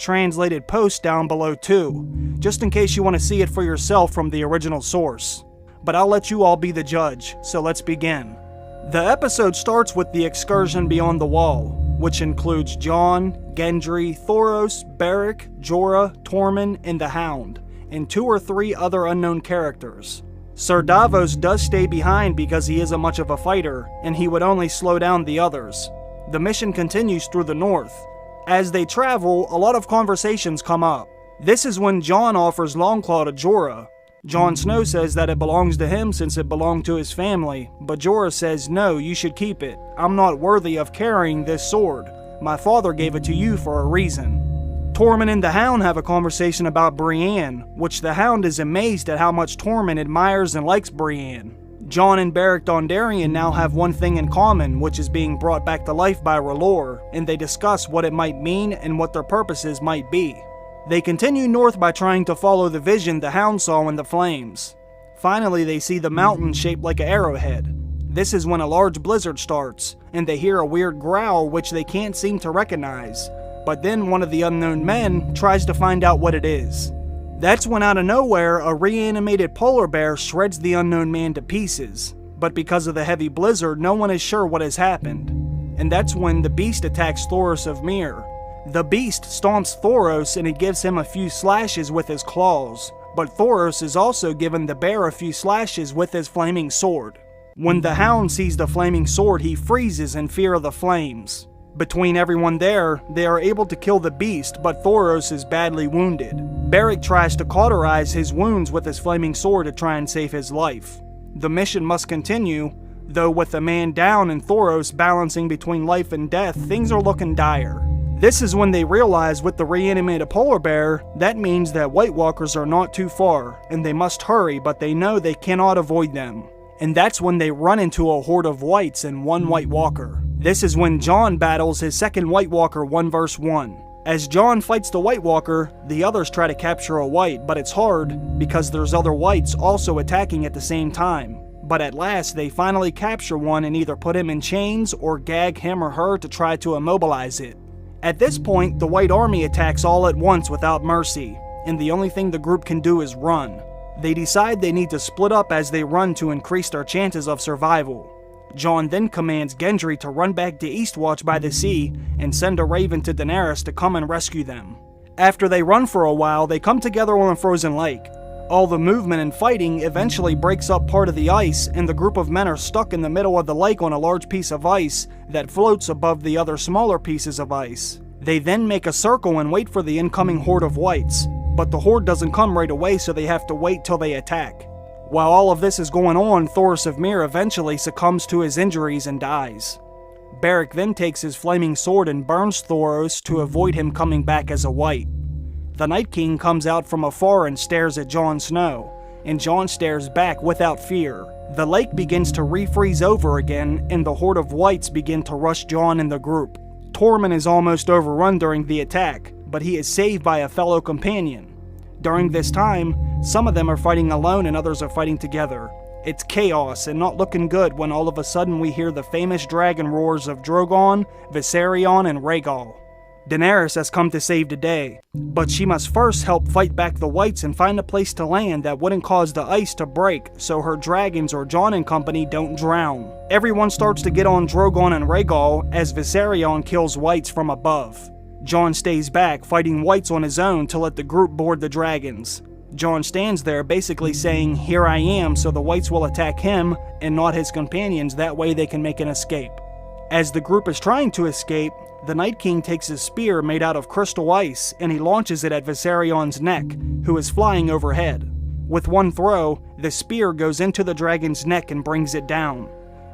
translated post down below too, just in case you want to see it for yourself from the original source. But I'll let you all be the judge, so let's begin. The episode starts with the excursion beyond the wall, which includes Jon, Gendry, Thoros, Beric, Jorah, Tormund, and the Hound, and 2 or 3 other unknown characters. Sir Davos does stay behind because he isn't much of a fighter, and he would only slow down the others. The mission continues through the north. As they travel, a lot of conversations come up. This is when Jon offers Longclaw to Jorah. Jon Snow says that it belongs to him since it belonged to his family, but Jorah says, "No, you should keep it. I'm not worthy of carrying this sword. My father gave it to you for a reason." Tormund and the Hound have a conversation about Brienne, which the Hound is amazed at how much Tormund admires and likes Brienne. Jon and Beric Dondarrion now have one thing in common, which is being brought back to life by R'hllor, and they discuss what it might mean and what their purposes might be. They continue north by trying to follow the vision the Hound saw in the flames. Finally, they see the mountain shaped like an arrowhead. This is when a large blizzard starts, and they hear a weird growl which they can't seem to recognize. But then one of the unknown men tries to find out what it is. That's when out of nowhere, a reanimated polar bear shreds the unknown man to pieces. But because of the heavy blizzard, no one is sure what has happened. And that's when the beast attacks Thoros of Myr. The beast stomps Thoros and he gives him a few slashes with his claws, but Thoros is also given the bear a few slashes with his flaming sword. When the Hound sees the flaming sword, he freezes in fear of the flames. Between everyone there, they are able to kill the beast, but Thoros is badly wounded. Beric tries to cauterize his wounds with his flaming sword to try and save his life. The mission must continue, though with the man down and Thoros balancing between life and death, things are looking dire. This is when they realize with the reanimated polar bear, that means that White Walkers are not too far, and they must hurry, but they know they cannot avoid them. And that's when they run into a horde of whites and one White Walker. This is when Jon battles his second White Walker 1 vs 1. As Jon fights the White Walker, the others try to capture a white, but it's hard because there's other whites also attacking at the same time. But at last, they finally capture one and either put him in chains or gag him or her to try to immobilize it. At this point, the White Army attacks all at once without mercy, and the only thing the group can do is run. They decide they need to split up as they run to increase their chances of survival. Jon then commands Gendry to run back to Eastwatch by the sea and send a raven to Daenerys to come and rescue them. After they run for a while, they come together on a frozen lake. All the movement and fighting eventually breaks up part of the ice, and the group of men are stuck in the middle of the lake on a large piece of ice that floats above the other smaller pieces of ice. They then make a circle and wait for the incoming horde of whites, but the horde doesn't come right away, so they have to wait till they attack. While all of this is going on, Thoros of Myr eventually succumbs to his injuries and dies. Beric then takes his flaming sword and burns Thoros to avoid him coming back as a white. The Night King comes out from afar and stares at Jon Snow, and Jon stares back without fear. The lake begins to refreeze over again, and the horde of whites begin to rush Jon and the group. Tormund is almost overrun during the attack, but he is saved by a fellow companion. During this time, some of them are fighting alone and others are fighting together. It's chaos and not looking good when all of a sudden we hear the famous dragon roars of Drogon, Viserion, and Rhaegal. Daenerys has come to save the day, but she must first help fight back the whites and find a place to land that wouldn't cause the ice to break so her dragons or Jon and company don't drown. Everyone starts to get on Drogon and Rhaegal as Viserion kills whites from above. Jon stays back, fighting whites on his own to let the group board the dragons. Jon stands there basically saying, "Here I am," so the whites will attack him and not his companions, that way they can make an escape. As the group is trying to escape, the Night King takes his spear made out of crystal ice and he launches it at Viserion's neck, who is flying overhead. With one throw, the spear goes into the dragon's neck and brings it down.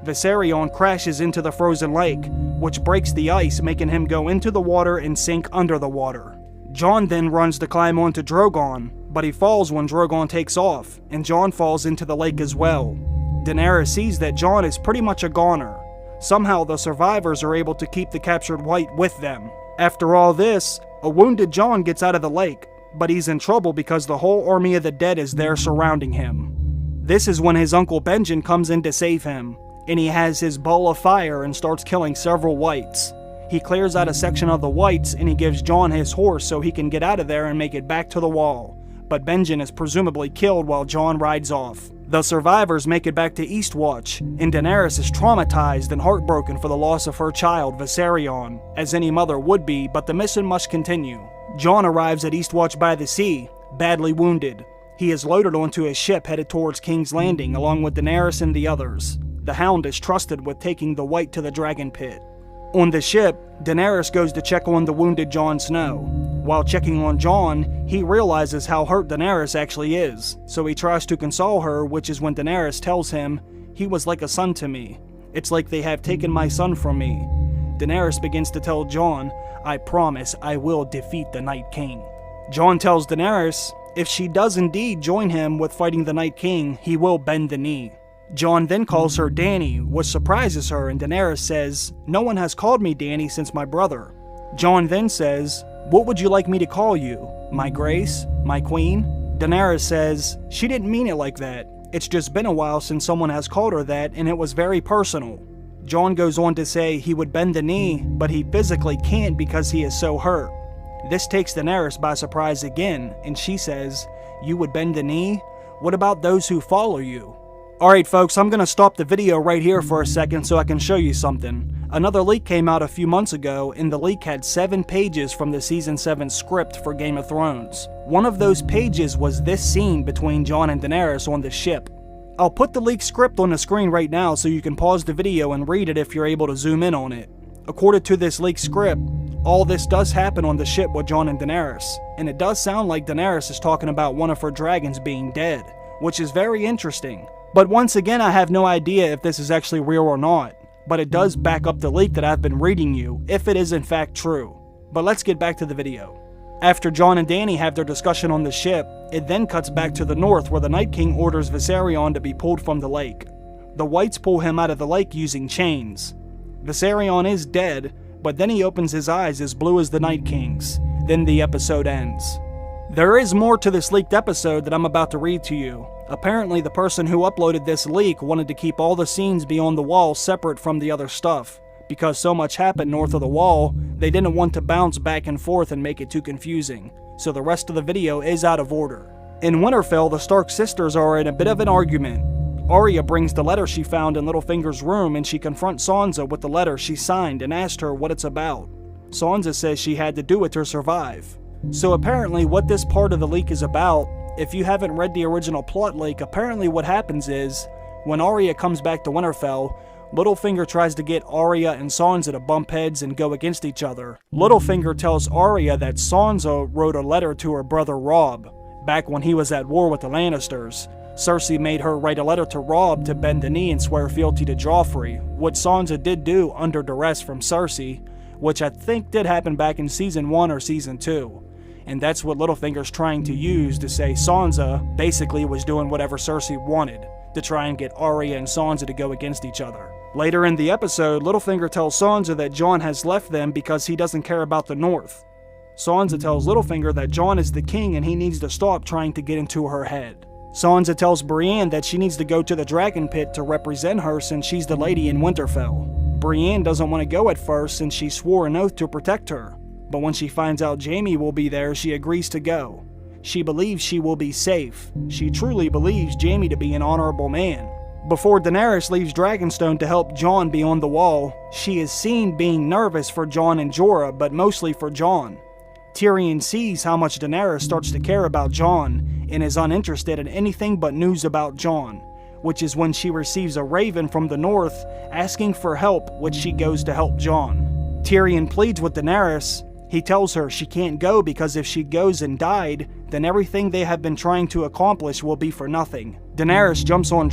Viserion crashes into the frozen lake, which breaks the ice, making him go into the water and sink under the water. Jon then runs to climb onto Drogon, but he falls when Drogon takes off, and Jon falls into the lake as well. Daenerys sees that Jon is pretty much a goner. Somehow the survivors are able to keep the captured white with them. After all this, a wounded Jon gets out of the lake, but he's in trouble because the whole army of the dead is there surrounding him. This is when his uncle Benjen comes in to save him, and he has his ball of fire and starts killing several whites. He clears out a section of the Whites and he gives Jon his horse so he can get out of there and make it back to the Wall. But Benjen is presumably killed while Jon rides off. The survivors make it back to Eastwatch, and Daenerys is traumatized and heartbroken for the loss of her child, Viserion, as any mother would be, but the mission must continue. Jon arrives at Eastwatch by the Sea, badly wounded. He is loaded onto a ship headed towards King's Landing along with Daenerys and the others. The Hound is trusted with taking the White to the Dragon Pit. On the ship, Daenerys goes to check on the wounded Jon Snow. While checking on Jon, he realizes how hurt Daenerys actually is, so he tries to console her, which is when Daenerys tells him, "He was like a son to me. It's like they have taken my son from me." Daenerys begins to tell Jon, "I promise I will defeat the Night King." Jon tells Daenerys, if she does indeed join him with fighting the Night King, he will bend the knee. Jon then calls her Dany, which surprises her, and Daenerys says, "No one has called me Dany since my brother." Jon then says, "What would you like me to call you? My Grace? My Queen?" Daenerys says, "She didn't mean it like that. It's just been a while since someone has called her that, and it was very personal." Jon goes on to say he would bend the knee, but he physically can't because he is so hurt. This takes Daenerys by surprise again, and she says, "You would bend the knee? What about those who follow you?" Alright folks, I'm going to stop the video right here for a second so I can show you something. Another leak came out a few months ago, and the leak had 7 pages from the Season 7 script for Game of Thrones. One of those pages was this scene between Jon and Daenerys on the ship. I'll put the leaked script on the screen right now so you can pause the video and read it if you're able to zoom in on it. According to this leaked script, all this does happen on the ship with Jon and Daenerys, and it does sound like Daenerys is talking about one of her dragons being dead, which is very interesting. But once again, I have no idea if this is actually real or not, but it does back up the leak that I've been reading you, if it is in fact true. But let's get back to the video. After Jon and Dany have their discussion on the ship, it then cuts back to the north where the Night King orders Viserion to be pulled from the lake. The Whites pull him out of the lake using chains. Viserion is dead, but then he opens his eyes as blue as the Night King's. Then the episode ends. There is more to this leaked episode that I'm about to read to you. Apparently the person who uploaded this leak wanted to keep all the scenes beyond the wall separate from the other stuff. Because so much happened north of the wall, they didn't want to bounce back and forth and make it too confusing. So the rest of the video is out of order. In Winterfell, the Stark sisters are in a bit of an argument. Arya brings the letter she found in Littlefinger's room and she confronts Sansa with the letter she signed and asked her what it's about. Sansa says she had to do it to survive. So apparently what this part of the leak is about, if you haven't read the original plot leak, apparently what happens is, when Arya comes back to Winterfell, Littlefinger tries to get Arya and Sansa to bump heads and go against each other. Littlefinger tells Arya that Sansa wrote a letter to her brother Robb, back when he was at war with the Lannisters. Cersei made her write a letter to Robb to bend the knee and swear fealty to Joffrey, what Sansa did do under duress from Cersei, which I think did happen back in Season 1 or Season 2. And that's what Littlefinger's trying to use to say Sansa basically was doing whatever Cersei wanted, to try and get Arya and Sansa to go against each other. Later in the episode, Littlefinger tells Sansa that Jon has left them because he doesn't care about the North. Sansa tells Littlefinger that Jon is the king and he needs to stop trying to get into her head. Sansa tells Brienne that she needs to go to the Dragon Pit to represent her since she's the lady in Winterfell. Brienne doesn't want to go at first since she swore an oath to protect her. But when she finds out Jaime will be there, she agrees to go. She believes she will be safe. She truly believes Jaime to be an honorable man. Before Daenerys leaves Dragonstone to help Jon beyond the wall, she is seen being nervous for Jon and Jorah, but mostly for Jon. Tyrion sees how much Daenerys starts to care about Jon and is uninterested in anything but news about Jon, which is when she receives a raven from the north asking for help, which she goes to help Jon. Tyrion pleads with Daenerys. He tells her she can't go because if she goes and died, then everything they have been trying to accomplish will be for nothing. Daenerys jumps on